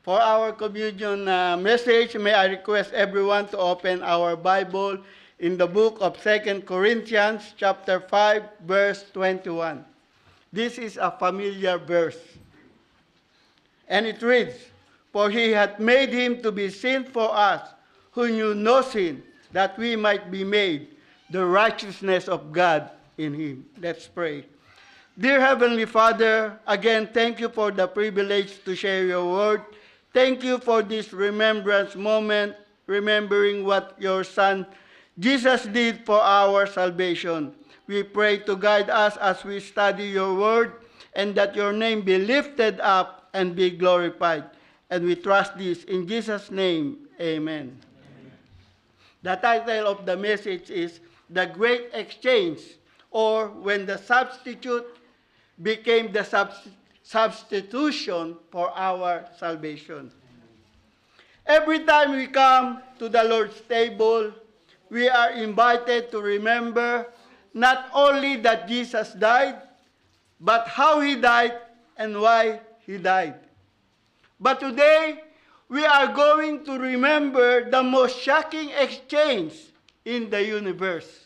For our communion message, may I request everyone to open our Bible in the book of 2 Corinthians chapter 5, verse 21. This is a familiar verse. And it reads, "For he hath made him to be sin for us, who knew no sin, that we might be made the righteousness of God in him." Let's pray. Dear Heavenly Father, again, thank you for the privilege to share your word. Thank you for this remembrance moment, remembering what your Son Jesus did for our salvation. We pray to guide us as we study your word, and that your name be lifted up and be glorified. And we trust this in Jesus' name. Amen. The title of the message is The Great Exchange, or When the Substitute Became the Substitution for Our Salvation. Every time we come to the Lord's table, we are invited to remember not only that Jesus died, but how he died and why he died. But today, we are going to remember the most shocking exchange in the universe.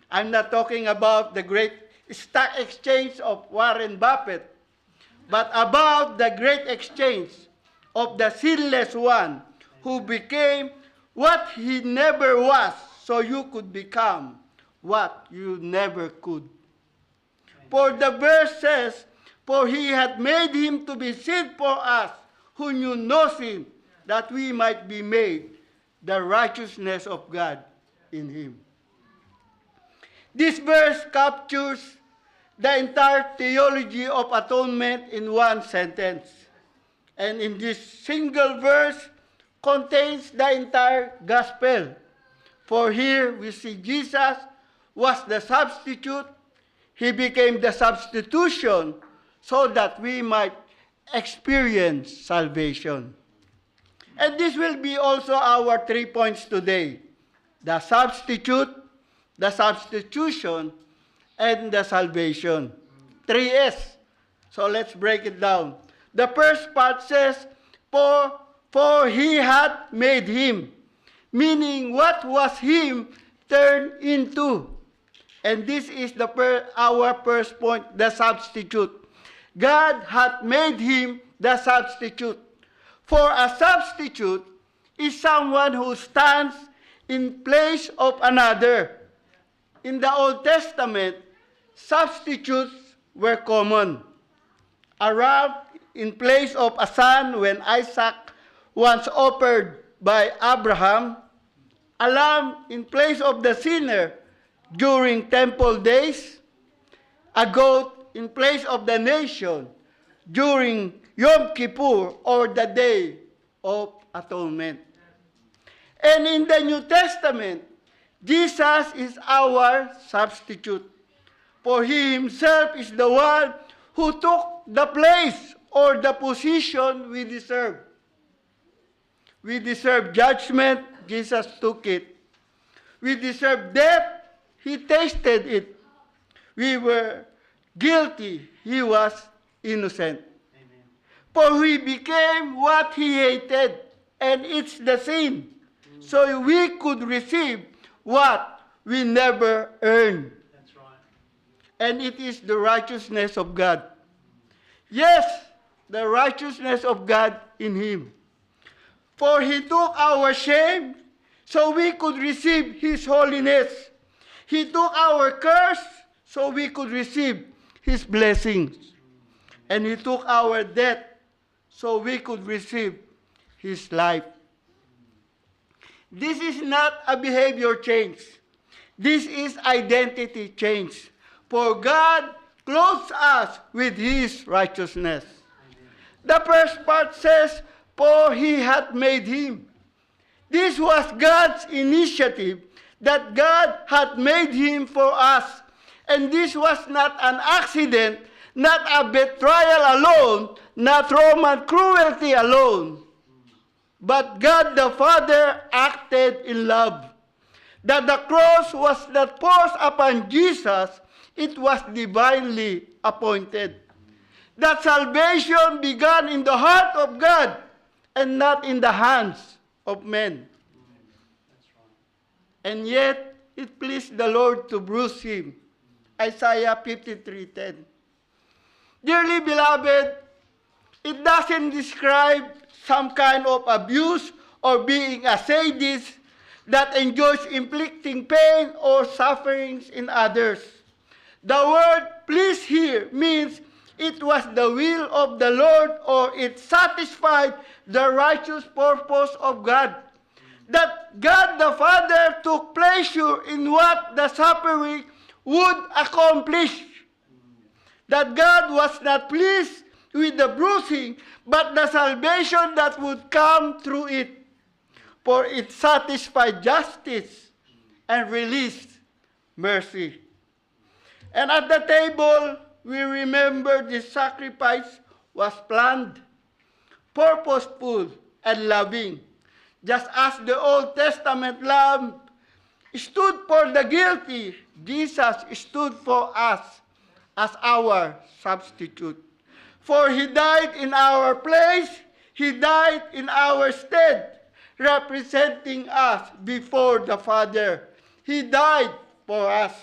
I'm not talking about the great stock exchange of Warren Buffett, but about the great exchange of the sinless one who became what he never was, so you could become what you never could. For the verse says, "For he hath made him to be sin for us, who knew no sin, that we might be made the righteousness of God in him." This verse captures the entire theology of atonement in one sentence. And in this single verse contains the entire gospel. For here we see Jesus was the substitute. He became the substitution so that we might experience salvation. And this will be also our 3 points today: the substitute, the substitution, and the salvation. 3S. So let's break it down. The first part says, for he hath made him, meaning what was him turned into. And this is our first point, the substitute. God hath made him the substitute. For a substitute is someone who stands in place of another. In the Old Testament, substitutes were common. A ram in place of a son when Isaac was offered by Abraham, a lamb in place of the sinner during temple days, a goat in place of the nation during Yom Kippur or the Day of Atonement. And in the New Testament, Jesus is our substitute. For he himself is the one who took the place or the position we deserve. We deserve judgment, Jesus took it. We deserve death, he tasted it. We were guilty, he was innocent. Amen. For he became what he hated, and it's the sin. So we could receive what we never earned. And it is the righteousness of God. Yes, the righteousness of God in him. For he took our shame so we could receive his holiness. He took our curse so we could receive his blessings. And he took our death so we could receive his life. This is not a behavior change. This is identity change. For God clothes us with his righteousness. The first part says, "For he hath made him." This was God's initiative, that God had made him for us. And this was not an accident, not a betrayal alone, not Roman cruelty alone. But God the Father acted in love. That the cross was not forced upon Jesus, it was divinely appointed. That salvation began in the heart of God and not in the hands of men. And yet, it pleased the Lord to bruise him. Isaiah 53:10. Dearly beloved, it doesn't describe some kind of abuse or being a sadist that enjoys inflicting pain or sufferings in others. The word please here means it was the will of the Lord, or it satisfied the righteous purpose of God. That God the Father took pleasure in what the suffering would accomplish. That God was not pleased with the bruising, but the salvation that would come through it. For it satisfied justice and released mercy. And at the table, we remember this sacrifice was planned, purposeful, and loving. Just as the Old Testament lamb stood for the guilty, Jesus stood for us as our substitute. For he died in our place, he died in our stead, representing us before the Father. He died for us.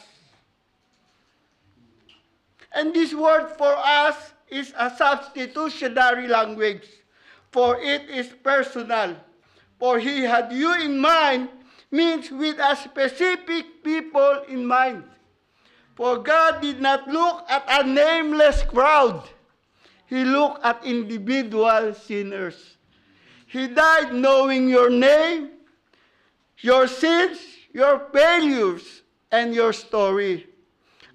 And this word for us is a substitutionary language, for it is personal. For he had you in mind means with a specific people in mind. For God did not look at a nameless crowd. He looked at individual sinners. He died knowing your name, your sins, your failures, and your story.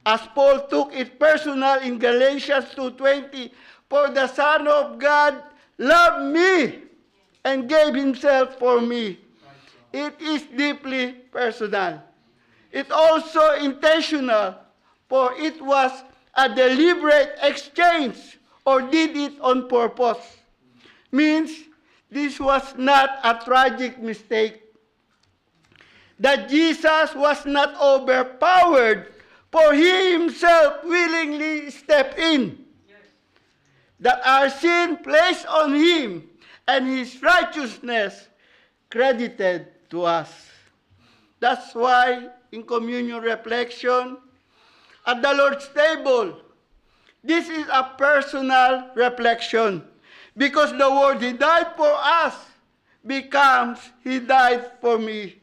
As Paul took it personal in Galatians 2:20, for the Son of God loved me and gave himself for me. It is deeply personal. It also intentional, for it was a deliberate exchange, or did it on purpose. Means this was not a tragic mistake. That Jesus was not overpowered, for he himself willingly stepped in. That our sin placed on him, and his righteousness credited to us. That's why in communion reflection, at the Lord's table, this is a personal reflection, because the word he died for us becomes he died for me.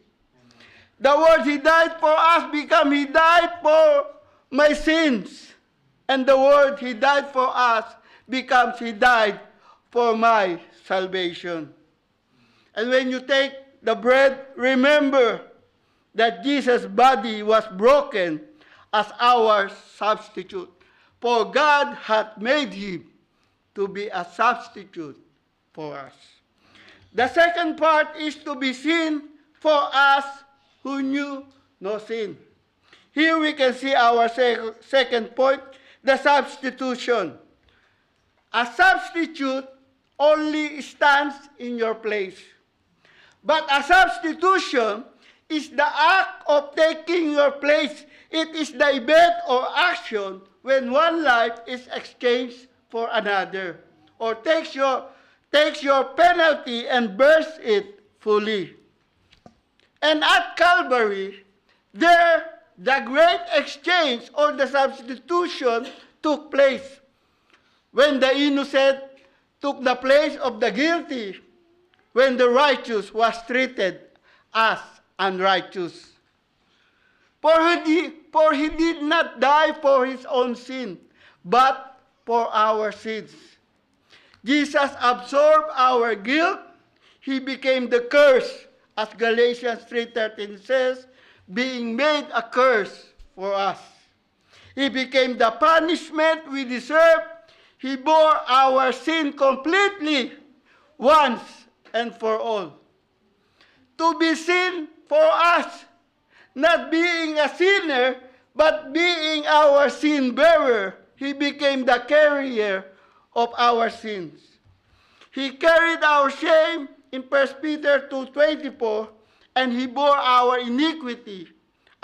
The word he died for us becomes he died for my sins. And the word he died for us becomes he died for my salvation. And when you take the bread, remember that Jesus' body was broken as our substitute. For God hath made him to be a substitute for us. The second part is to be sin for us who knew no sin. Here we can see our second point, the substitution. A substitute only stands in your place. But a substitution is the act of taking your place. It is the event or action when one life is exchanged for another, or takes your penalty and bears it fully. And at Calvary, there the great exchange or the substitution took place, when the innocent took the place of the guilty, when the righteous was treated as unrighteous. For he did not die for his own sin, but for our sins. Jesus absorbed our guilt. He became the curse, as Galatians 3:13 says, being made a curse for us. He became the punishment we deserve. He bore our sin completely, once and for all. To be sin for us, not being a sinner, but being our sin bearer, he became the carrier of our sins. He carried our shame in 1 Peter 2:24, and he bore our iniquity,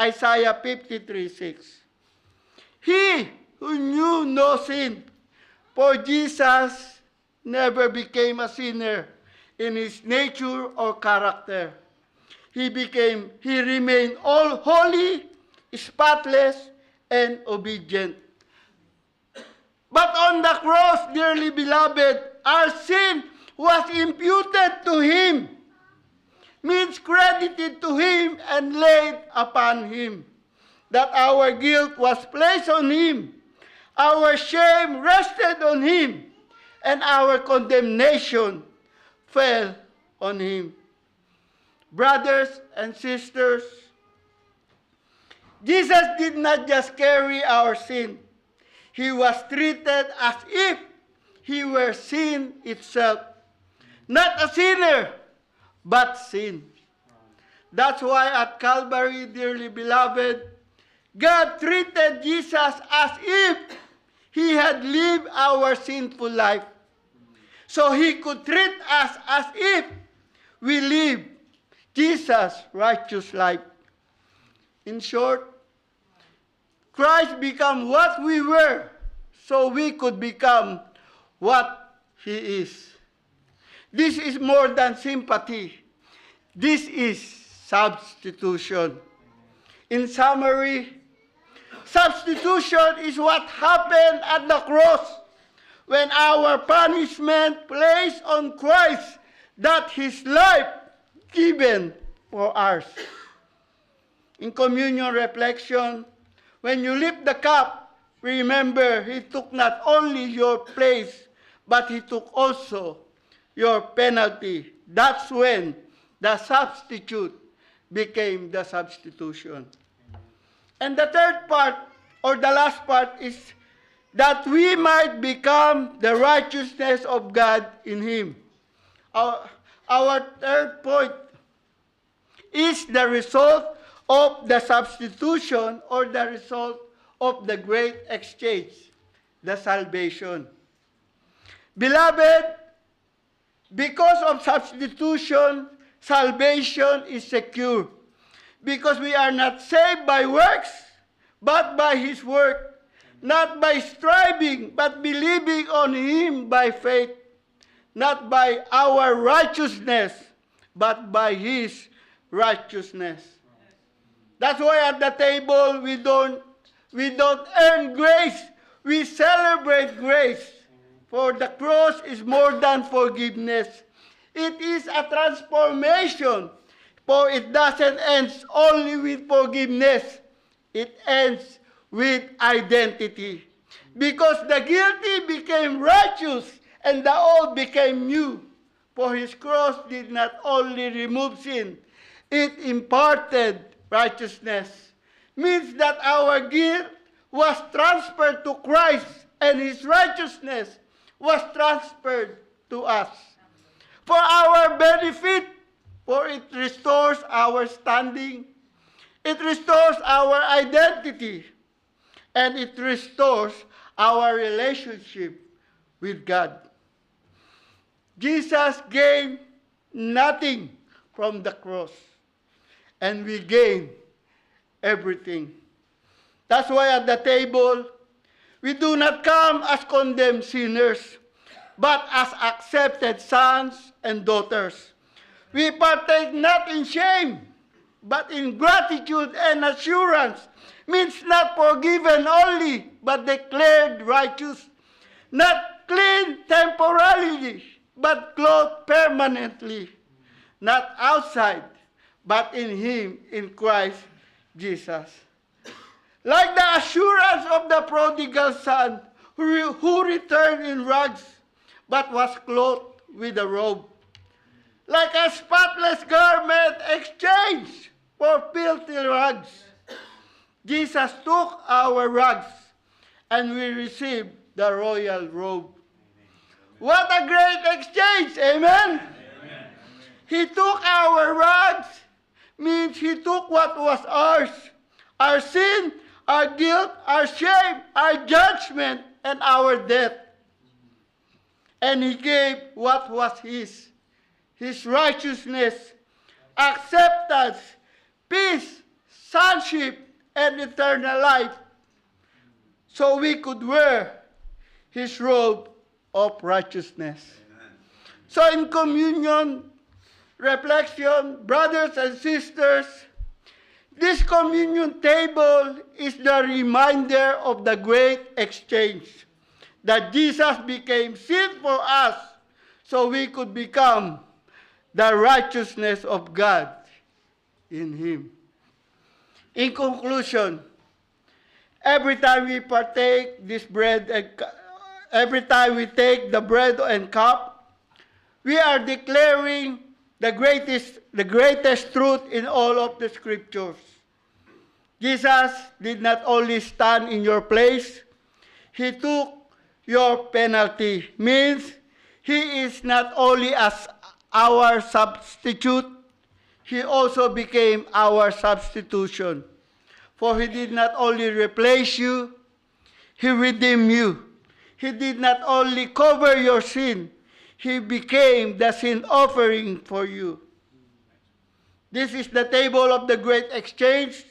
Isaiah 53:6. He who knew no sin, for Jesus never became a sinner. in his nature or character. He remained all holy, spotless, and obedient. But on the cross, dearly beloved, our sin was imputed to him, means credited to him and laid upon him. That our guilt was placed on him, our shame rested on him, and our condemnation fell on him. Brothers and sisters, Jesus did not just carry our sin. He was treated as if he were sin itself. Not a sinner, but sin. That's why at Calvary, dearly beloved, God treated Jesus as if he had lived our sinful life. So he could treat us as if we live Jesus' righteous life. In short, Christ became what we were, so we could become what he is. This is more than sympathy. This is substitution. In summary, substitution is what happened at the cross when our punishment placed on Christ, that his life given for ours. In communion reflection, when you lift the cup, remember he took not only your place, but he took also your penalty. That's when the substitute became the substitution. And the third part, or the last part, is that we might become the righteousness of God in him. Our third point is the result of the substitution, or the result of the great exchange, the salvation. Beloved, because of substitution, salvation is secure. Because we are not saved by works, but by his work. Not by striving, but believing on him by faith. Not by our righteousness, but by his righteousness. That's why at the table we don't earn grace. We celebrate grace. For the cross is more than forgiveness. It is a transformation. For it doesn't end only with forgiveness. It ends with identity. Because the guilty became righteous and the old became new. For his cross did not only remove sin, it imparted righteousness. Means that our guilt was transferred to Christ and his righteousness was transferred to us. For our benefit, for it restores our standing, it restores our identity, and it restores our relationship with God. Jesus gained nothing from the cross, and we gain everything. That's why at the table, we do not come as condemned sinners, but as accepted sons and daughters. We partake not in shame, but in gratitude and assurance. Means not forgiven only, but declared righteous. Not clean temporarily, but clothed permanently. Not outside, but in him, in Christ Jesus. Like the assurance of the prodigal son who returned in rags, but was clothed with a robe. Like a spotless garment exchanged for filthy rags. Jesus took our rags, and we received the royal robe. What a great exchange, amen? Amen. He took our rags, means he took what was ours. Our sin, our guilt, our shame, our judgment, and our death. And he gave what was his righteousness, acceptance, peace, sonship, and eternal life. So we could wear his robe of righteousness. Amen. So in communion, reflection, brothers and sisters, this communion table is the reminder of the great exchange, that Jesus became sin for us so we could become the righteousness of God in Him. In conclusion, every time we partake this bread and every time we take the bread and cup, we are declaring the greatest truth in all of the scriptures. Jesus did not only stand in your place, He took your penalty. Means He is not only as our substitute, He also became our substitution. For He did not only replace you, He redeemed you. He did not only cover your sin, He became the sin offering for you. This is the table of the great exchange.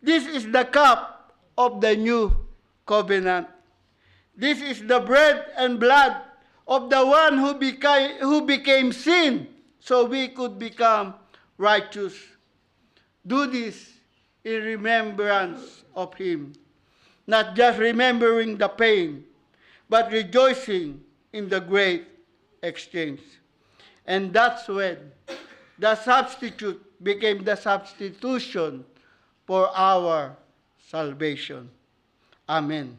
This is the cup of the new covenant. This is the bread and blood of the one who became sin so we could become righteous. Do this in remembrance of Him. Not just remembering the pain, but rejoicing in the great exchange. And that's when the substitute became the substitution for our salvation. Amen.